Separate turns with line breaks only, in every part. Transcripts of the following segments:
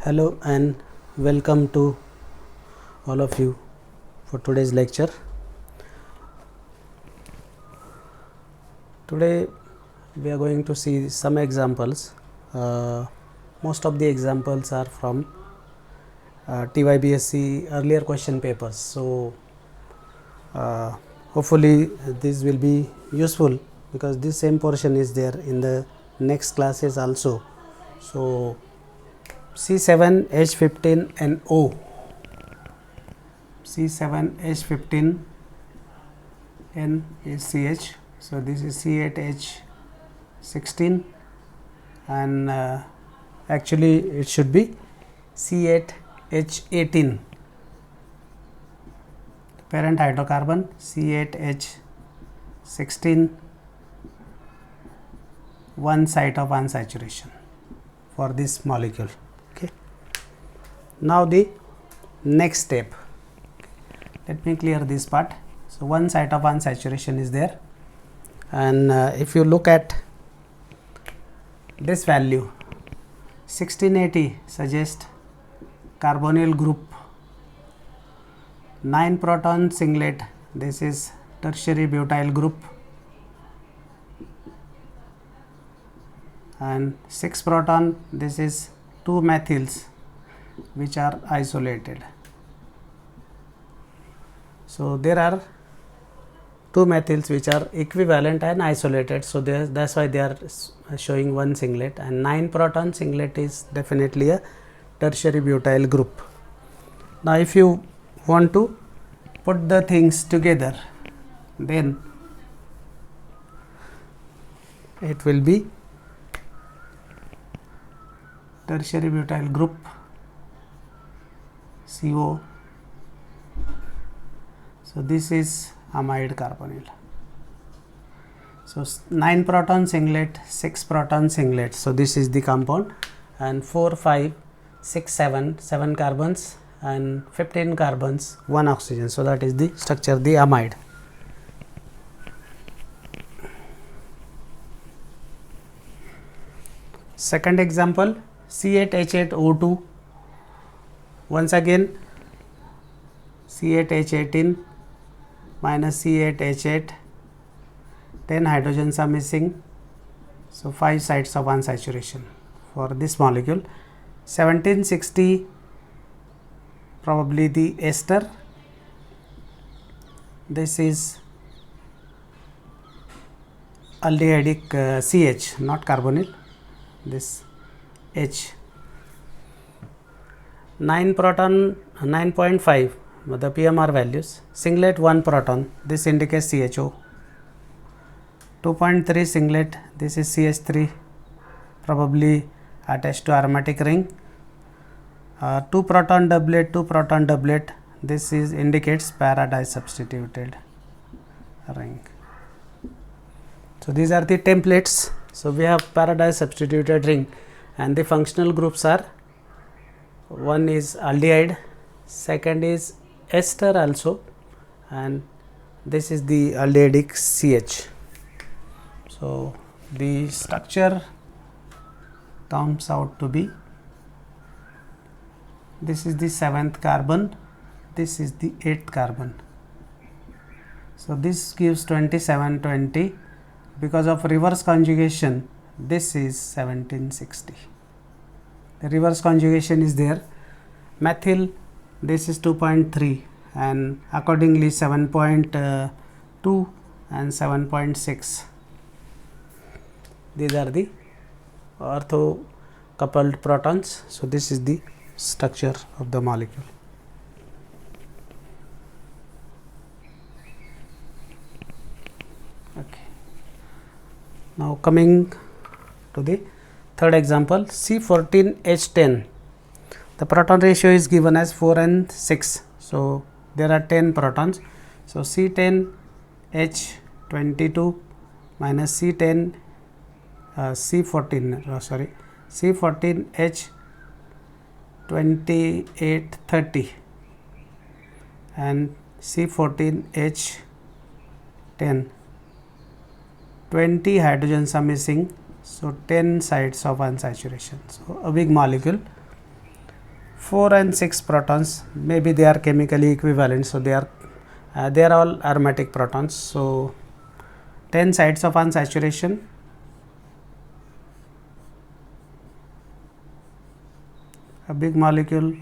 Hello and welcome to all of you for today's lecture. Today we are going to see some examples. Most of the examples are from TYBSC earlier question papers. So hopefully this will be useful because this same portion is there in the next classes also. So C7 H15 NO, C7 H15 N is CH. So this is C8 H16 and actually it should be C8 H18, parent hydrocarbon C8 H16, one site of unsaturation for this molecule. Okay. Now the next step, let me clear this part. So one site of unsaturation is there, and if you look at this value 1680 suggests carbonyl group, 9 proton singlet, this is tertiary butyl group, and 6 proton, this is 2 methyls which are isolated. So there are 2 methyls which are equivalent and isolated, so that's why they are showing one singlet, and 9 proton singlet is definitely a tertiary butyl group. Now if you want to put the things together, then it will be tertiary butyl group CO. So this is amide carbonyl. So 9 proton singlet, 6 proton singlet. So this is the compound, and 4, 5, 6, 7 carbons and 15 carbons, 1 oxygen. So that is the structure, the amide. Second example, C8H8O2, once again C8H18 minus C8H8, 10 hydrogens are missing, so 5 sites of unsaturation for this molecule. 1760 probably the ester, this is aldehydic CH, not carbonyl, this H. 9 proton, 9.5 the PMR values, singlet 1 proton, this indicates CHO, 2.3 singlet, this is CH3, probably attached to aromatic ring, 2 proton doublet, this is indicates para disubstituted ring. So these are the templates. So we have para disubstituted ring, and the functional groups are, one is aldehyde, second is ester also, and this is the aldehydic CH. So the structure comes out to be, this is the 7th carbon, this is the 8th carbon. So this gives 2720. Because of reverse conjugation, this is 1760. The reverse conjugation is there. Methyl, this is 2.3, and accordingly 7.2 and 7.6. These are the ortho coupled protons. So this is the structure of the molecule. Okay. Now coming to the third example, C14H10. The proton ratio is given as 4 and 6. So there are 10 protons. So C10H22 minus C14H2830 and C14H10, 20 hydrogens are missing, so 10 sites of unsaturation. So a big molecule. 4 and 6 protons, maybe they are chemically equivalent, so they are all aromatic protons. So 10 sites of unsaturation, a big molecule,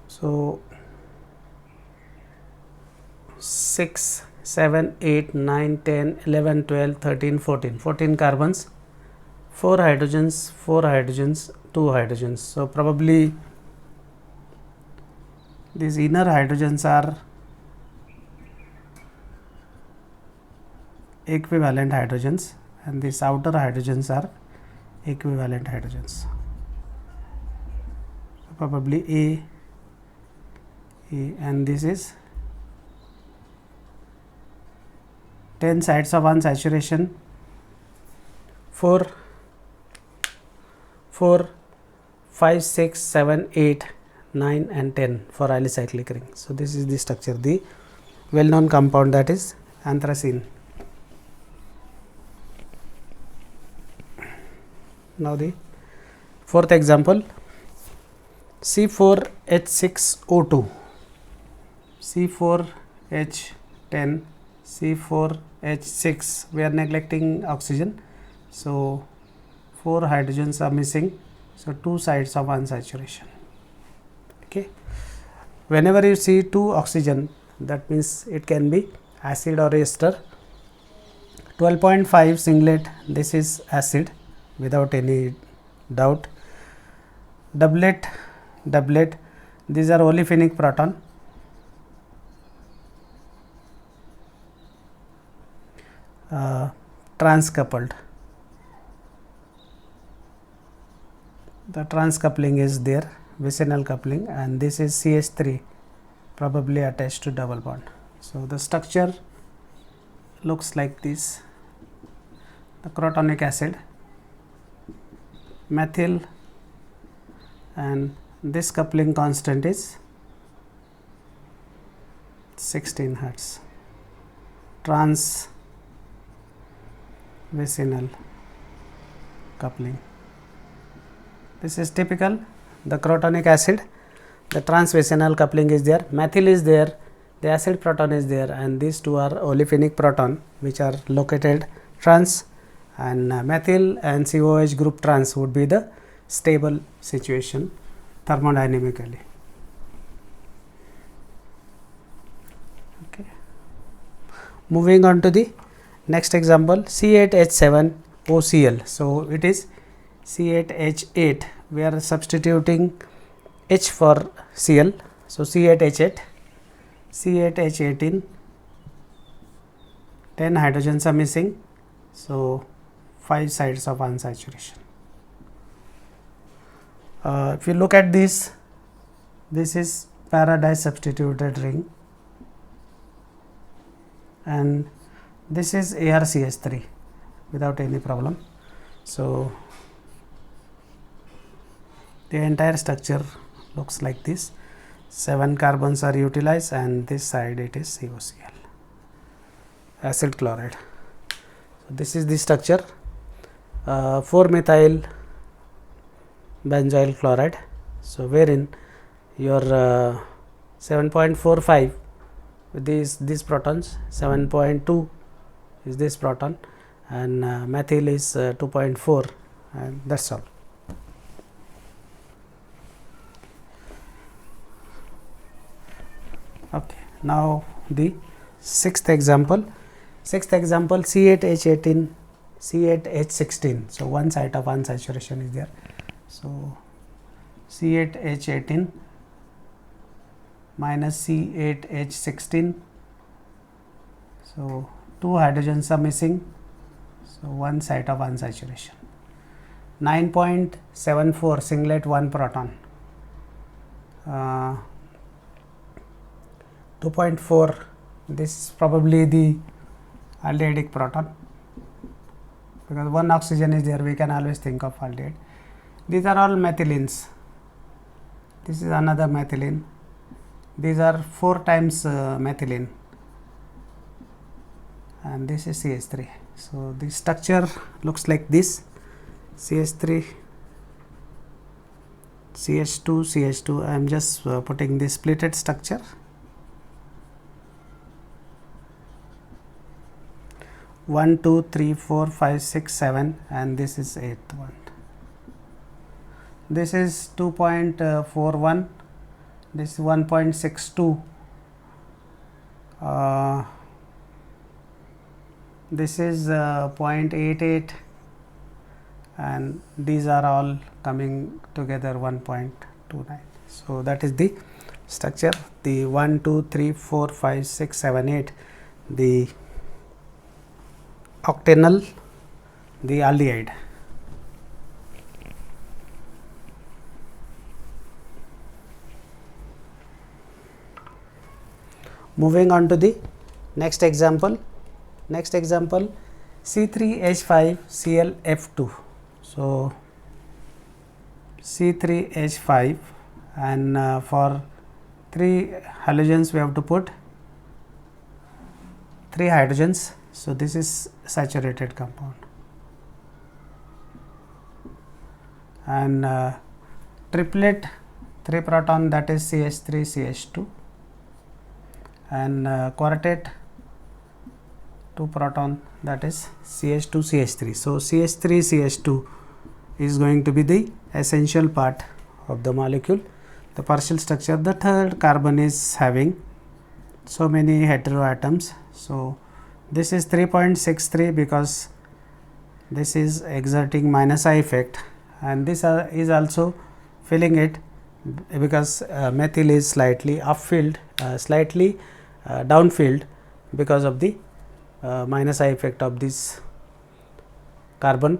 so 6, 7, 8, 9, 10, 11, 12, 13, 14, 14 carbons, 4 hydrogens, 4 hydrogens, 2 hydrogens. So probably these inner hydrogens are equivalent hydrogens and these outer hydrogens are equivalent hydrogens. So probably A, and this is 10 sites of unsaturation, 4, 5, 6, 7, 8, 9 and 10 for alicyclic ring. So this is the structure, the well known compound, that is anthracene. Now the fourth example, C4H6O2, C4H10, C4H6, we are neglecting oxygen, so 4 hydrogens are missing, so 2 sites of unsaturation. Okay, whenever you see 2 oxygen, that means it can be acid or ester. 12.5 singlet, this is acid without any doubt. Doublet, these are olefinic proton. Transcoupled, the transcoupling is there, vicinal coupling, and this is CH3 probably attached to double bond. So the structure looks like this, the crotonic acid, methyl, and this coupling constant is 16 Hertz. Trans vicinal coupling, this is typical, the crotonic acid, the transvicinal coupling is there, methyl is there, the acid proton is there, and these two are olefinic proton which are located trans, and methyl and COH group trans would be the stable situation thermodynamically. Okay. Moving on to the next example, C8H7OCl. So it is C8H8, we are substituting H for Cl, so C8H8, C8H18, 10 hydrogens are missing, so 5 sites of unsaturation. If you look at this is para disubstituted ring, and this is ArCH3 without any problem. So the entire structure looks like this, 7 carbons are utilized, and this side it is COCl, acid chloride. So this is the structure, 4-methyl benzoyl chloride. So wherein your 7.45 with these protons, 7.2 is this proton, and methyl is 2.4, and that's all. Okay, now the sixth example, C8H18, C8H16. So one site of unsaturation is there. So C8H18 minus C8H16. So 2 hydrogens are missing. So one site of unsaturation. 9.74 singlet 1 proton. 2.4, this is probably the aldehydic proton. because one oxygen is there, we can always think of aldehyde. These are all methylenes. This is another methylene. These are 4 times methylene, and this is CH3. So the structure looks like this: CH3, CH2, CH2. I am just putting the splitted structure. One, 2, 3, 4, 5, 6, 7, and this is 8th one. This is 2.41. This is 1.62. This is 0.88, and these are all coming together 1.29. So that is the structure. The 1, 2, 3, 4, 5, 6, 7, 8. The octanol, the aldehyde. Moving on to the next example. Next example, C3H5Cl(F2). So C3H5, and for 3 halogens we have to put 3 hydrogens. So this is saturated compound, and triplet 3 proton, that is CH3 CH2, and quartet 2 proton, that is CH2 CH3. So CH3 CH2 is going to be the essential part of the molecule. The partial structure, the third carbon is having so many heteroatoms. So this is 3.63 because this is exerting minus I effect, and this is also filling it because methyl is slightly upfilled, slightly downfilled because of the minus I effect of this carbon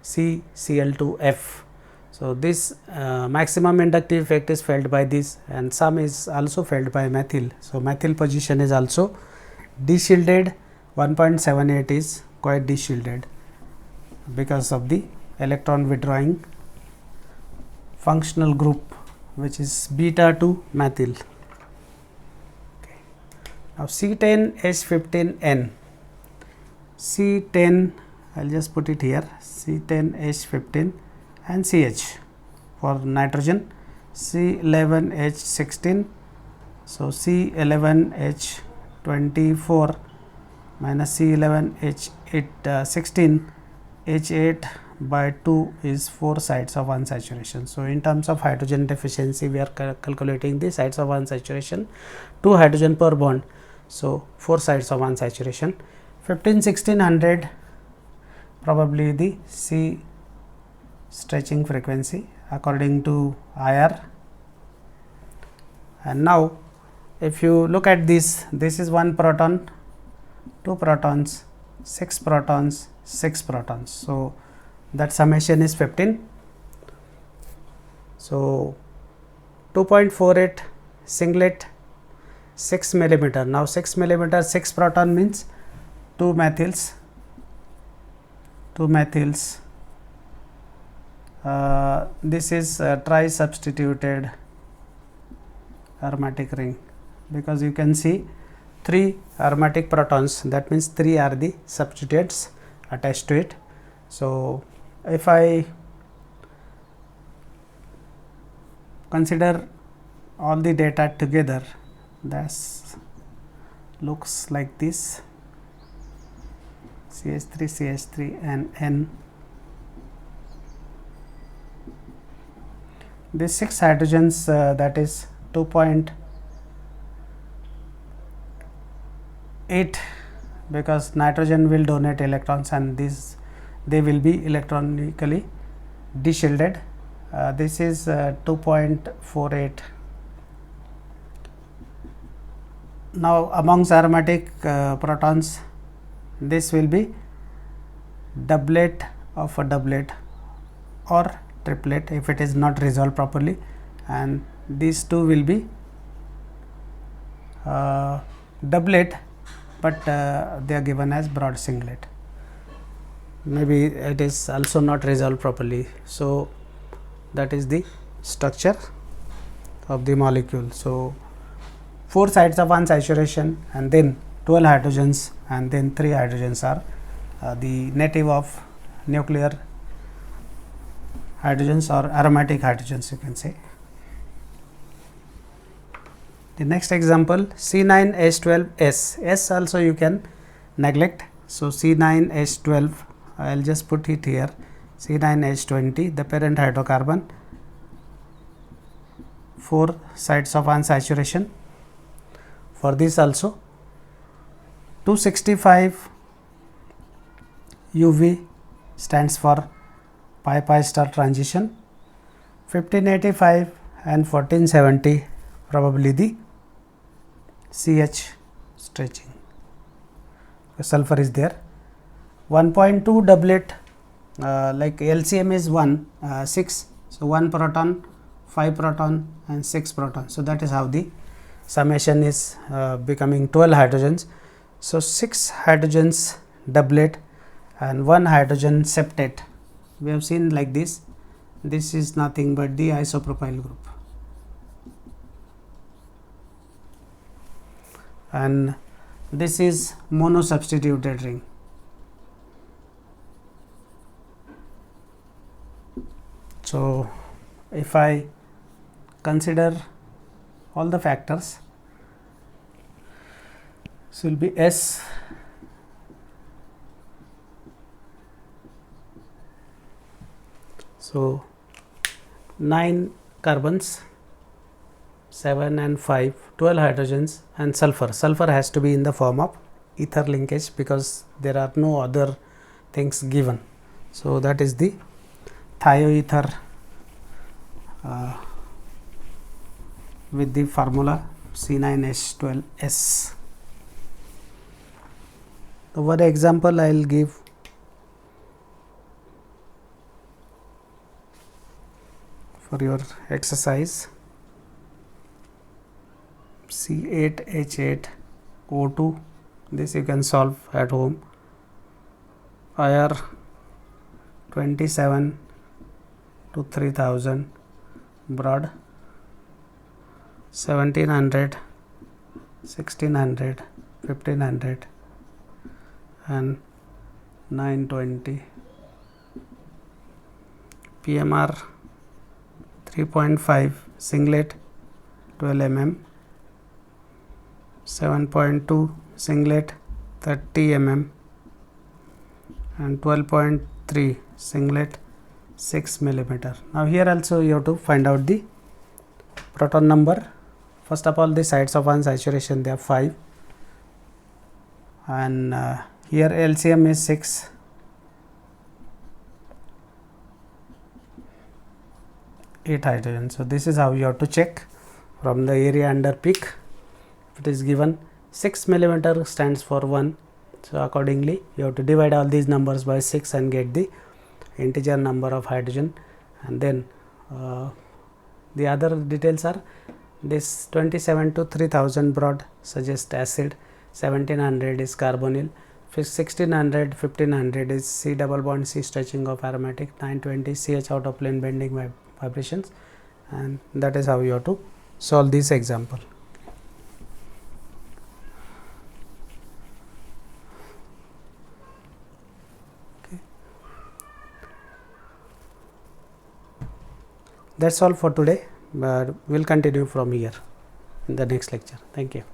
CCl2F. So this maximum inductive effect is felt by this, and some is also felt by methyl. So methyl position is also deshielded. 1.78 is quite deshielded because of the electron withdrawing functional group, which is beta 2 methyl. Okay. Now C10H15N, C10, I will just put it here, C10H15 and CH for nitrogen, C11H16. So C11H24 minus C11H16, H8 by 2 is 4 sites of unsaturation. So in terms of hydrogen deficiency, we are calculating the sites of unsaturation, 2 hydrogen per bond. So 4 sites of unsaturation. 15-1600 probably the C stretching frequency according to IR. And now if you look at this, this is 1 proton, 2 protons, 6 protons, 6 protons. So that summation is 15. So 2.48 singlet, 6 millimeter. Now 6 millimeter, 6 proton means 2 methyls, 2 methyls. This is tri-substituted aromatic ring, because you can see 3 aromatic protons, that means 3 are the substituents attached to it. So if I consider all the data together, that looks like this: CH3, CH3 and N. These 6 hydrogens, that is 2.8, because nitrogen will donate electrons and these they will be electronically deshielded. This is 2.48. Now amongst aromatic protons, this will be doublet of a doublet or triplet if it is not resolved properly, and these two will be doublet, but they are given as broad singlet. maybe it is also not resolved properly. So that is the structure of the molecule. So 4 sites of unsaturation and then 12 hydrogens and then 3 hydrogens are the native of nuclear hydrogens or aromatic hydrogens, you can say. The next example, C9H12S. S also you can neglect. So C9H12, I will just put it here, C9H20, the parent hydrocarbon, 4 sites of unsaturation. For this also 265 UV stands for pi star transition, 1585 and 1470 probably the CH stretching. Sulfur is there. 1.2 doublet, like LCM is 6. So 1 proton, 5 proton and 6 proton. So that is how the summation is becoming 12 hydrogens. So 6 hydrogens doublet and 1 hydrogen septate. We have seen like this. This is nothing but the isopropyl group. And this is mono substituted ring. So if I consider all the factors, this will be S so 9 carbons, 7 and 5, 12 hydrogens and sulfur. Sulfur has to be in the form of ether linkage because there are no other things given. So that is the thioether with the formula C9H12S. So one example I will give. For your exercise, C8H8O2, this you can solve at home. IR 27 to 3000, broad 1700, 1600, 1500 and 920. PMR 3.5 singlet 12 mm, 7.2 singlet 30 mm and 12.3 singlet 6 millimeter. Now here also you have to find out the proton number. First of all, the sites of unsaturation, they are 5 and here LCM is 6. Eight hydrogen. So this is how you have to check from the area under peak. If it is given 6 millimeter stands for 1. So accordingly you have to divide all these numbers by 6 and get the integer number of hydrogen, and then the other details are this 27 to 3000 broad suggests acid, 1700 is carbonyl, 1600 1500 is C double bond C stretching of aromatic, 920 CH out of plane bending vibrations, and that is how you have to solve this example. That's all for today, but we'll continue from here in the next lecture. Thank you.